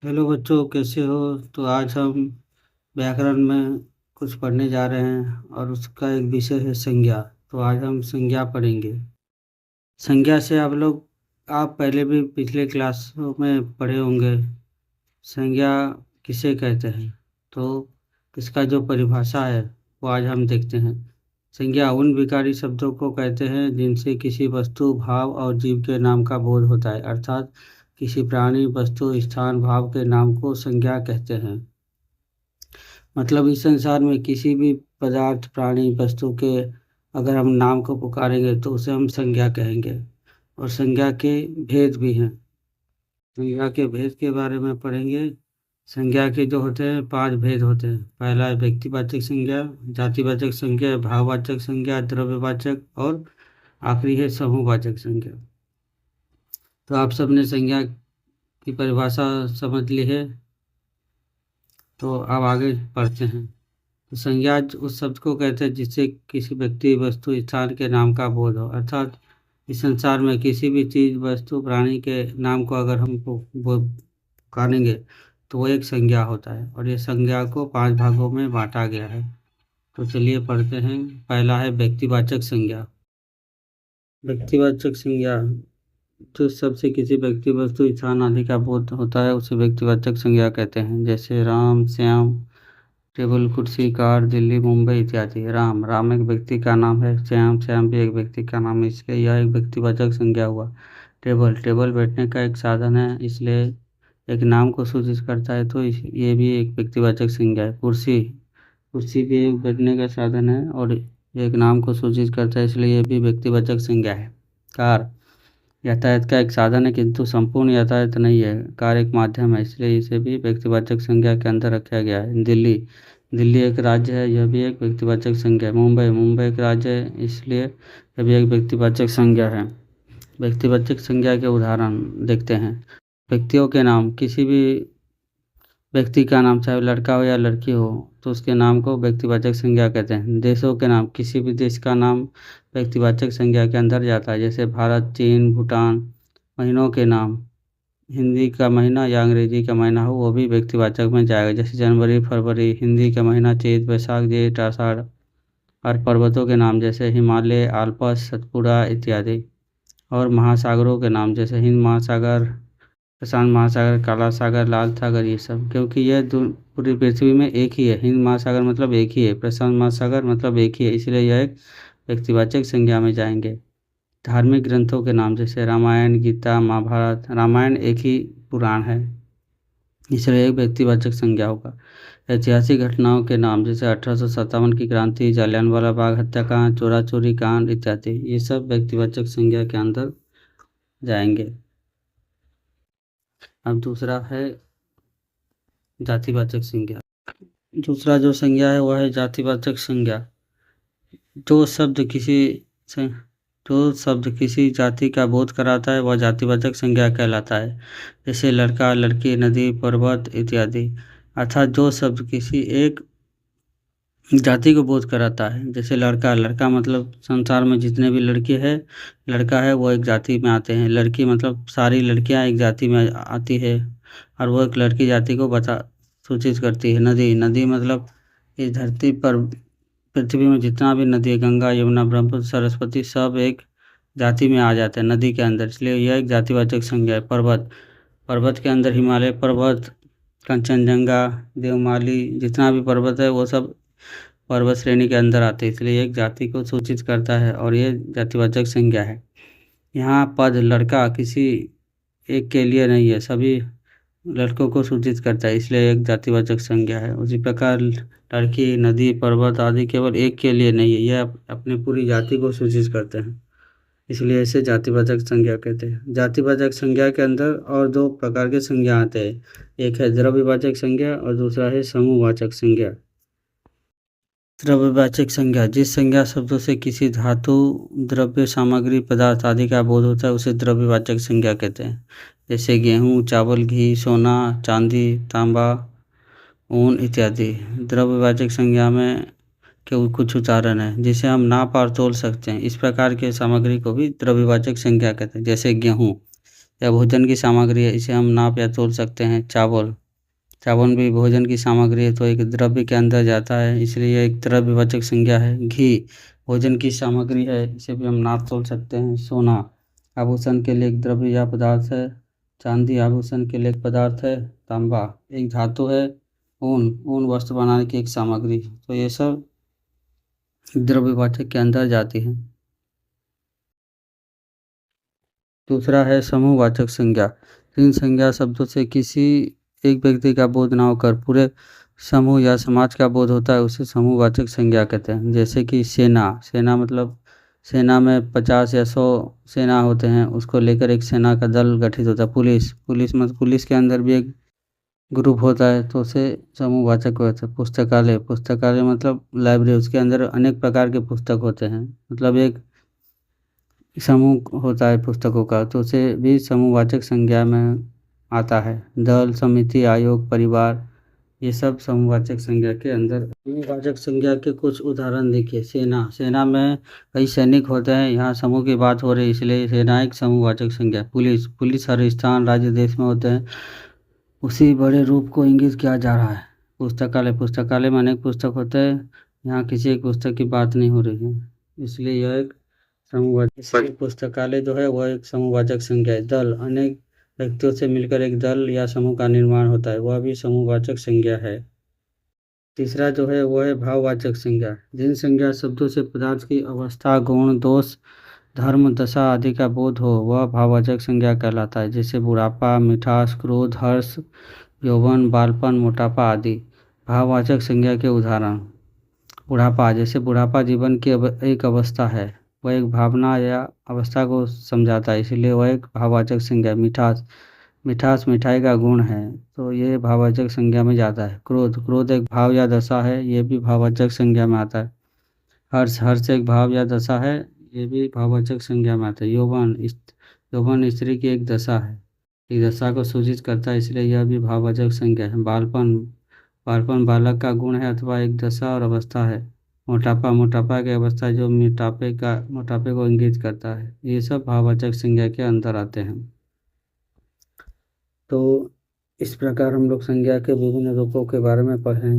Hello बच्चों, कैसे हो? तो आज हम व्याकरण में कुछ पढ़ने जा रहे हैं और उसका एक विषय है संज्ञा। तो आज हम संज्ञा पढ़ेंगे। संज्ञा से आप पहले भी पिछले क्लासों में पढ़े होंगे। संज्ञा किसे कहते हैं? तो इसका जो परिभाषा है वो आज हम देखते हैं। संज्ञा उन विकारी शब्दों को कहते हैं जिनसे किसी वस्तु, भाव और जीव के नाम का बोध होता है। अर्थात किसी प्राणी, वस्तु, स्थान, भाव के नाम को संज्ञा कहते हैं। मतलब इस संसार में किसी भी पदार्थ, प्राणी, वस्तु के अगर हम नाम को पुकारेंगे तो उसे हम संज्ञा कहेंगे। और संज्ञा के भेद भी हैं। संज्ञा के भेद के बारे में पढ़ेंगे। संज्ञा के जो होते हैं 5 भेद होते हैं। पहला है व्यक्तिवाचक संज्ञा, जातिवाचक संज्ञा, भाववाचक संज्ञा, द्रव्यवाचक और आखिरी है समूहवाचक संज्ञा। तो आप सबने संज्ञा की परिभाषा समझ ली है। तो अब आगे पढ़ते हैं। तो संज्ञा उस शब्द को कहते हैं जिससे किसी व्यक्ति, वस्तु, स्थान के नाम का बोध हो। अर्थात इस संसार में किसी भी चीज, वस्तु, प्राणी के नाम को अगर हम पुकारेंगे तो वो एक संज्ञा होता है। और ये संज्ञा को 5 भागों में बांटा गया है। तो चलिए पढ़ते हैं। पहला है व्यक्तिवाचक संज्ञा। व्यक्तिवाचक संज्ञा जिस शब्द से किसी व्यक्ति, वस्तु, स्थान आदि का बोध होता है उसे व्यक्तिवाचक संज्ञा कहते हैं। जैसे राम, श्याम, टेबल, कुर्सी, कार, दिल्ली, मुंबई इत्यादि। राम, राम एक व्यक्ति का नाम है। श्याम, श्याम भी एक व्यक्ति का नाम है, इसलिए यह एक व्यक्तिवाचक संज्ञा हुआ। टेबल, टेबल बैठने का एक साधन है, इसलिए एक नाम को सूचित करता है, तो ये भी एक व्यक्तिवाचक संज्ञा है। कुर्सी, कुर्सी भी एक बैठने का साधन है और एक नाम को सूचित करता है, इसलिए यह भी व्यक्तिवाचक संज्ञा है। कार, यातायात का एक साधन है किंतु संपूर्ण यातायात नहीं है। कार एक माध्यम है, इसलिए इसे भी व्यक्तिवाचक संज्ञा के अंदर रखा गया है। दिल्ली, दिल्ली एक राज्य है, यह भी एक व्यक्तिवाचक संज्ञा है। मुंबई, मुंबई एक राज्य है, इसलिए यह भी एक व्यक्तिवाचक संज्ञा है। व्यक्तिवाचक संज्ञा के उदाहरण देखते हैं। व्यक्तियों के नाम, किसी भी व्यक्ति का नाम चाहे लड़का हो या लड़की हो तो उसके नाम को व्यक्तिवाचक संज्ञा कहते हैं। देशों के नाम, किसी भी देश का नाम व्यक्तिवाचक संज्ञा के अंदर जाता है, जैसे भारत, चीन, भूटान। महीनों के नाम, हिंदी का महीना या अंग्रेजी का महीना हो वो भी व्यक्तिवाचक में जाएगा, जैसे जनवरी, फरवरी। हिंदी का महीना चैत, वैशाख, जेठ, आषाढ़। और पर्वतों के नाम जैसे हिमालय, आल्पस, सतपुड़ा इत्यादि। और महासागरों के नाम जैसे हिंद महासागर, प्रशांत महासागर, काला सागर, लाल सागर, ये सब, क्योंकि यह पूरी पृथ्वी में एक ही है। हिंद महासागर मतलब एक ही है, प्रशांत महासागर मतलब एक ही है, इसलिए यह एक व्यक्तिवाचक संज्ञा में जाएंगे। धार्मिक ग्रंथों के नाम जैसे रामायण, गीता, महाभारत। रामायण एक ही पुराण है, इसलिए एक व्यक्तिवाचक संज्ञा होगा। ऐतिहासिक घटनाओं के नाम जैसे 1857 की क्रांति, जालियांवाला बाग हत्याकांड, चोरा चोरी कांड इत्यादि, ये सब व्यक्तिवाचक संज्ञा के अंदर जाएंगे। अब दूसरा है जातिवाचक संज्ञा। दूसरा जो संज्ञा है वह है जातिवाचक संज्ञा। जो शब्द किसी से जो शब्द किसी जाति का बोध कराता है वह जातिवाचक संज्ञा कहलाता है। जैसे लड़का, लड़की, नदी, पर्वत इत्यादि। अर्थात जो शब्द किसी एक जाति को बोध कराता है, जैसे लड़का, लड़का मतलब संसार में जितने भी लड़के हैं, लड़का है वो एक जाति में आते हैं। लड़की मतलब सारी लड़कियां एक जाति में आती है और वो एक लड़की जाति को सूचित करती है। नदी, नदी मतलब इस धरती पर, पृथ्वी में जितना भी नदी है, गंगा, यमुना, ब्रह्मपुत्र, सरस्वती, सब एक जाति में आ जाते हैं नदी के अंदर, इसलिए यह एक जातिवाचक संज्ञा है। पर्वत, पर्वत के अंदर हिमालय पर्वत, कंचनजंगा, देवमाली, जितना भी पर्वत है वो सब पर्वत श्रेणी के अंदर आते हैं, इसलिए एक जाति को सूचित करता है और ये जातिवाचक संज्ञा है। यहाँ पद, लड़का किसी एक के लिए नहीं है, सभी लड़कों को सूचित करता है, इसलिए एक जातिवाचक संज्ञा है। उसी प्रकार लड़की, नदी, पर्वत आदि केवल एक के लिए नहीं है, यह अपनी पूरी जाति को सूचित करते हैं, इसलिए इसे जातिवाचक संज्ञा कहते हैं। जातिवाचक संज्ञा के अंदर और 2 प्रकार के संज्ञा आते हैं, एक है द्रव्यवाचक संज्ञा और दूसरा है समूहवाचक संज्ञा। द्रव्यवाचक संज्ञा, जिस संज्ञा शब्दों से किसी धातु, द्रव्य, सामग्री, पदार्थ आदि का बोध होता है उसे द्रव्यवाचक संज्ञा कहते हैं। जैसे गेहूँ, चावल, घी, सोना, चांदी, तांबा, ऊन इत्यादि। द्रव्यवाचक संज्ञा में के कुछ उदाहरण है जिसे हम नाप और तोल सकते हैं, इस प्रकार के सामग्री को भी द्रव्यवाचक संज्ञा कहते हैं। जैसे गेहूँ, या भोजन की सामग्री है, इसे हम नाप या तोल सकते हैं। चावल, चावल भी भोजन की सामग्री है, तो एक द्रव्य के अंदर जाता है, इसलिए यह एक द्रव्यवाचक संज्ञा है। घी भोजन की सामग्री है, इसे भी हम नाप तोल सकते हैं। सोना आभूषण के लिए एक द्रव्य या पदार्थ है। चांदी आभूषण के लिए एक पदार्थ है। तांबा एक धातु है। ऊन ऊन वस्त्र बनाने की एक सामग्री है। तो ये सब द्रव्यवाचक के अंदर जाती हैं। दूसरा है समूहवाचक संज्ञा। तीन संज्ञा शब्दों से किसी एक व्यक्ति का बोध ना होकर पूरे समूह या समाज का बोध होता है, उसे समूहवाचक संज्ञा कहते हैं। जैसे कि सेना, सेना मतलब सेना में 50 या 100 सेना होते हैं, उसको लेकर एक सेना का दल गठित होता है। पुलिस, पुलिस मतलब पुलिस के अंदर भी एक ग्रुप होता है, तो उसे समूहवाचक होता है। पुस्तकालय, पुस्तकालय मतलब लाइब्रेरी, उसके अंदर अनेक प्रकार के पुस्तक होते हैं, मतलब एक समूह होता है पुस्तकों का, तो उसे भी समूहवाचक संज्ञा में आता है। दल, समिति, आयोग, परिवार, ये सब समूहवाचक संज्ञा के अंदर। समूहवाचक संज्ञा के कुछ उदाहरण देखिए। सेना, सेना में कई सैनिक होते हैं, यहाँ समूह की बात हो रही है, इसलिए सेना एक समूहवाचक संज्ञा है। पुलिस, पुलिस हर स्थान, राज्य, देश में होते हैं, उसी बड़े रूप को इंगित किया जा रहा है। पुस्तकालय, पुस्तकालय में अनेक पुस्तक होते हैं, यहाँ किसी एक पुस्तक की बात नहीं हो रही है, इसलिए यह एक समूहवाचक। इसलिए पुस्तकालय जो है वह एक समूहवाचक संज्ञा है। दल, अनेक व्यक्तियों से मिलकर एक दल या समूह का निर्माण होता है, वह भी समूहवाचक संज्ञा है। तीसरा जो है वह है भाववाचक संज्ञा। जिन संज्ञा शब्दों से पदार्थ की अवस्था, गुण, दोष, धर्म, दशा आदि का बोध हो, वह भाववाचक संज्ञा कहलाता है। जैसे बुढ़ापा, मिठास, क्रोध, हर्ष, यौवन, बालपन, मोटापा आदि। भाववाचक संज्ञा के उदाहरण। बुढ़ापा, जैसे बुढ़ापा जीवन की एक अवस्था है, वह एक भावना या अवस्था को समझाता है, इसलिए वह एक भाववाचक संज्ञा है। मिठास, मिठास मिठाई का गुण है, तो ये भाववाचक संज्ञा में जाता है। क्रोध, क्रोध एक भाव या दशा है, ये भी भाववाचक संज्ञा में आता है। हर्ष, हर्ष एक भाव या दशा है, ये भी भाववाचक संज्ञा में आता है। यौवन, यौवन स्त्री की एक दशा है, एक दशा को सूचित करता है, इसलिए यह भी भाववाचक संज्ञा है। बालपन, बालपन बालक का गुण है अथवा एक दशा और अवस्था है। मोटापा, मोटापा की अवस्था जो मोटापे को इंगित करता है। ये सब भाववाचक संज्ञा के अंदर आते हैं। तो इस प्रकार हम लोग संज्ञा के विभिन्न रूपों के बारे में पढ़ें।